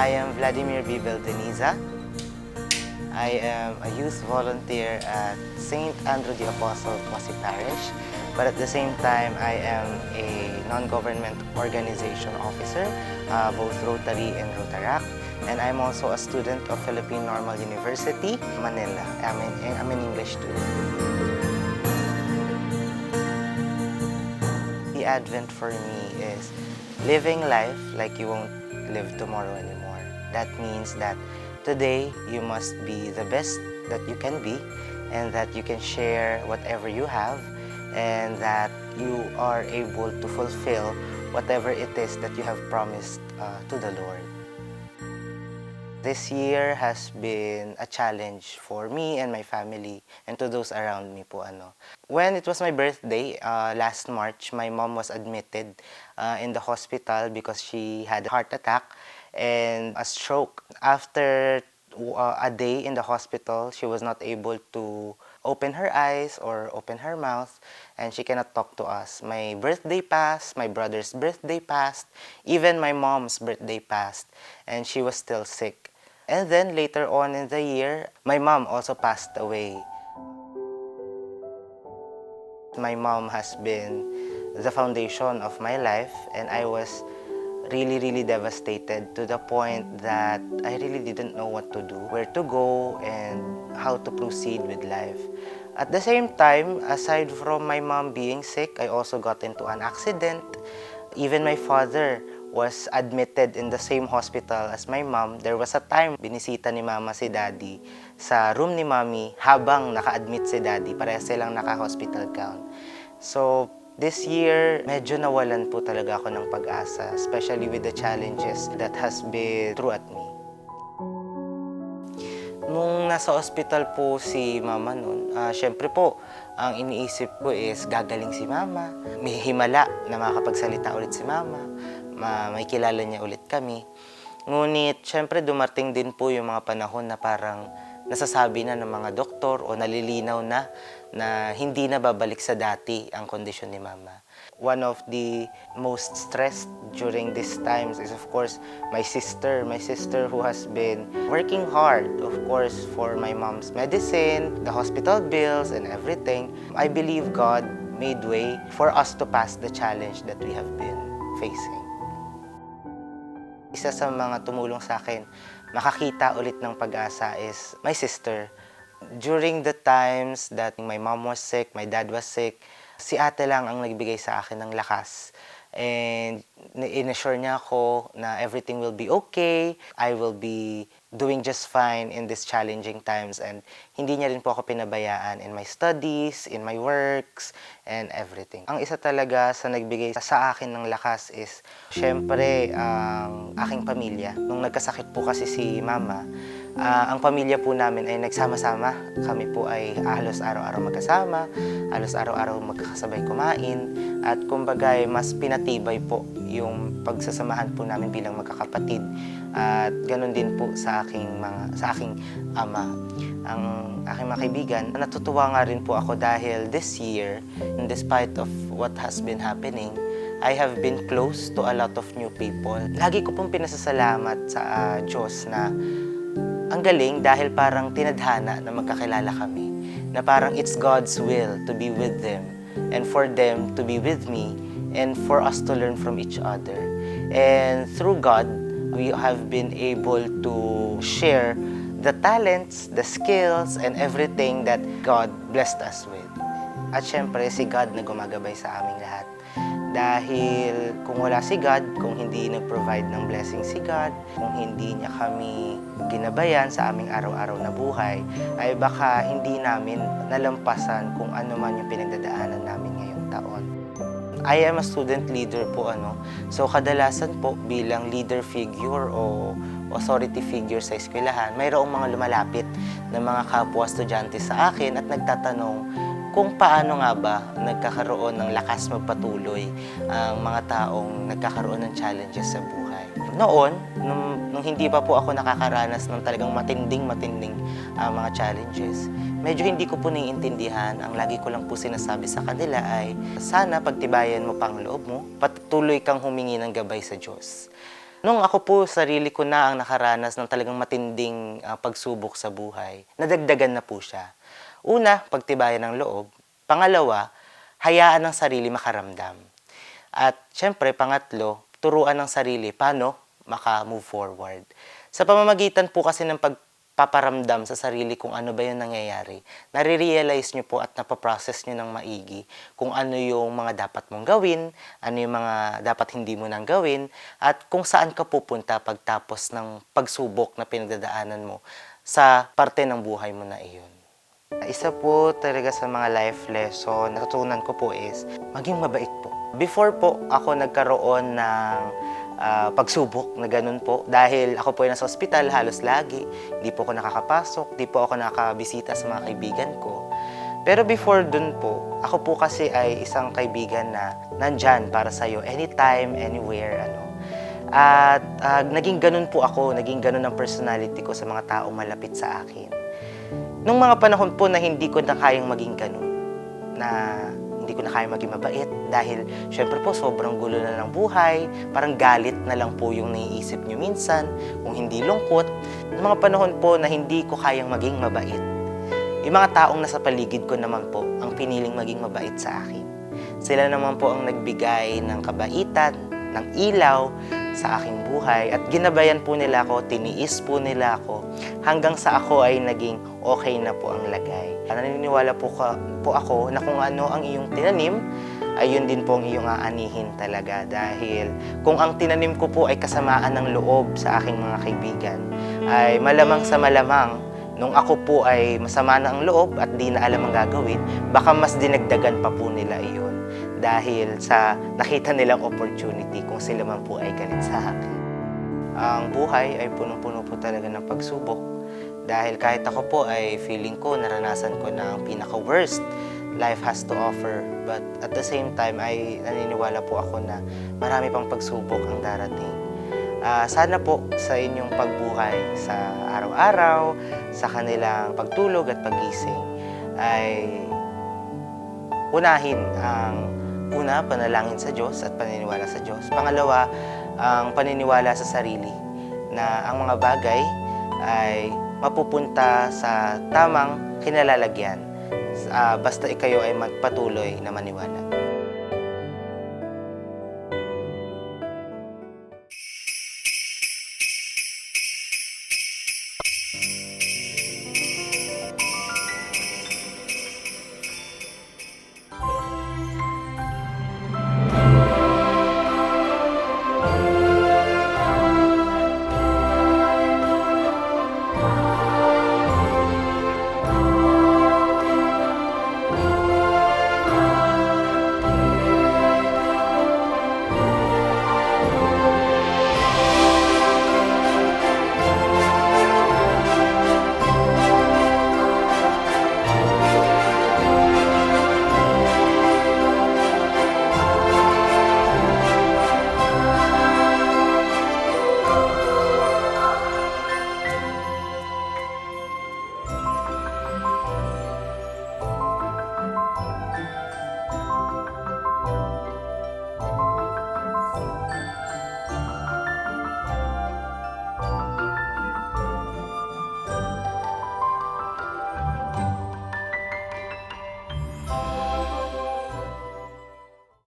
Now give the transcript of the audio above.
I am Vladimir Bibel Deniza. I am a youth volunteer at St. Andrew the Apostle, Posse Parish. But at the same time, I am a non-government organization officer, both Rotary and Rotaract. And I'm also a student of Philippine Normal University, Manila. I'm an English student. The Advent for me is living life like you won't live tomorrow anymore. That means that today you must be the best that you can be, and that you can share whatever you have, and that you are able to fulfill whatever it is that you have promised to the Lord. This year has been a challenge for me and my family and to those around me po. When it was my birthday, last March, my mom was admitted in the hospital because she had a heart attack and a stroke. After a day in the hospital, she was not able to open her eyes or open her mouth, and she cannot talk to us. My birthday passed, my brother's birthday passed, even my mom's birthday passed, and she was still sick. And then later on in the year, my mom also passed away. My mom has been the foundation of my life, and I was really devastated to the point that I really didn't know what to do, where to go, and how to proceed with life. At the same time, aside from my mom being sick, I also got into an accident. Even my father was admitted in the same hospital as my mom. There was a time binisita ni mama si daddy sa room ni mommy habang naka-admit si daddy. Parehas silang naka-hospital gown. So, this year, medyo nawalan po talaga ako ng pag-asa, especially with the challenges that has been through at me. Nung nasa hospital po si mama nun, syempre po, ang iniisip ko is gagaling si mama. May himala na makakapagsalita ulit si mama. May kilala niya ulit kami. Ngunit, syempre dumating din po yung mga panahon na parang nasasabi na ng mga doktor o nalilinaw na hindi na babalik sa dati ang kondisyon ni mama. One of the most stressed during these times is, of course, my sister. My sister who has been working hard, of course, for my mom's medicine, the hospital bills, and everything. I believe God made way for us to pass the challenge that we have been facing. Isa sa mga tumulong sa akin makakita ulit ng pag-asa is my sister. During the times that my mom was sick, my dad was sick, si ate lang ang nagbigay sa akin ng lakas. And in-assure niya ako na everything will be okay, I will be doing just fine in these challenging times, and hindi niya rin po ako pinabayaan in my studies, in my works, and everything. Ang isa talaga sa nagbigay sa akin ng lakas is, syempre, ang aking pamilya. Nung nagkasakit po kasi si mama, ang pamilya po namin ay nagsama-sama. Kami po ay halos araw-araw magkasama, halos araw-araw magkakasabay kumain, at kumbaga mas pinatibay po yung pagsasamahan po namin bilang magkakapatid. At ganun din po sa aking ama. Ang aking mga kaibigan, natutuwa nga rin po ako dahil this year, in despite of what has been happening, I have been close to a lot of new people. Lagi ko pong pinasasalamat sa Diyos na ang galing dahil parang tinadhana na magkakilala kami. Na parang it's God's will to be with them and for them to be with me and for us to learn from each other. And through God, we have been able to share the talents, the skills, and everything that God blessed us with. At syempre, si God na gumagabay sa aming lahat. Dahil kung wala si God, kung hindi nag-provide ng blessing si God, kung hindi niya kami ginabayan sa aming araw-araw na buhay, ay baka hindi namin nalampasan kung ano man yung pinagdadaanan namin ngayong taon. I am a student leader po, So kadalasan po bilang leader figure o authority figure sa eskwelahan, mayroong mga lumalapit na mga kapwa estudyante sa akin at nagtatanong kung paano nga ba nagkakaroon ng lakas magpatuloy ang mga taong nagkakaroon ng challenges sa buhay. Noon, nung hindi pa po ako nakakaranas ng talagang matinding mga challenges, medyo hindi ko po naiintindihan. Ang lagi ko lang po sinasabi sa kanila ay, sana pagtibayan mo pa ang loob mo, patuloy kang humingi ng gabay sa Diyos. Nung ako po, sarili ko na ang nakaranas ng talagang matinding pagsubok sa buhay, nadagdagan na po siya. Una, pagtibayan ng loob. Pangalawa, hayaan ng sarili makaramdam. At syempre, pangatlo, turuan ng sarili paano maka-move forward. Sa pamamagitan po kasi ng pagpaparamdam sa sarili kung ano ba yung nangyayari, nare-realize nyo po at napaprocess nyo ng maigi kung ano yung mga dapat mong gawin, ano yung mga dapat hindi mo nang gawin, at kung saan ka pupunta pagtapos ng pagsubok na pinagdadaanan mo sa parte ng buhay mo na iyon. Isa po talaga sa mga life lesson natutunan ko po is maging mabait po. Before po ako nagkaroon ng pagsubok na ganun po, dahil ako po ay nasa ospital halos lagi, hindi po ako nakakapasok, hindi po ako nakakabisita sa mga kaibigan ko. Pero before dun po, ako po kasi ay isang kaibigan na nandyan para sa'yo anytime, anywhere, At naging ganun po ako, naging ganun ang personality ko sa mga taong malapit sa akin. Nung mga panahon po na hindi ko na kayang maging ganun, na hindi ko na kayang maging mabait dahil syempre po sobrang gulo na ng buhay, parang galit na lang po yung naiisip nyo minsan, kung hindi lungkot. Nung mga panahon po na hindi ko kayang maging mabait, yung mga taong nasa paligid ko naman po ang piniling maging mabait sa akin. Sila naman po ang nagbigay ng kabaitan, ng ilaw sa aking buhay at ginabayan po nila ako, tiniis po nila ako hanggang sa ako ay naging okay na po ang lagay. Naniniwala po ako na kung ano ang iyong tinanim ay yun din po ang iyong aanihin talaga, dahil kung ang tinanim ko po ay kasamaan ng loob sa aking mga kaibigan ay malamang sa malamang nung ako po ay masama na ang loob at di na alam ang gagawin, baka mas dinagdagan pa po nila iyon dahil sa nakita nilang opportunity kung sila man po ay galit sa akin. Ang buhay ay punong-puno po talaga ng pagsubok dahil kahit ako po ay feeling ko, naranasan ko na ang pinaka-worst life has to offer. But at the same time ay naniniwala po ako na marami pang pagsubok ang darating. Sana po sa inyong pagbuhay sa araw-araw, sa kanilang pagtulog at pagising ay unahin ang panalangin sa Diyos at paniniwala sa Diyos. Pangalawa, ang paniniwala sa sarili na ang mga bagay ay mapupunta sa tamang kinalalagyan basta ikayo ay magpatuloy na maniwala.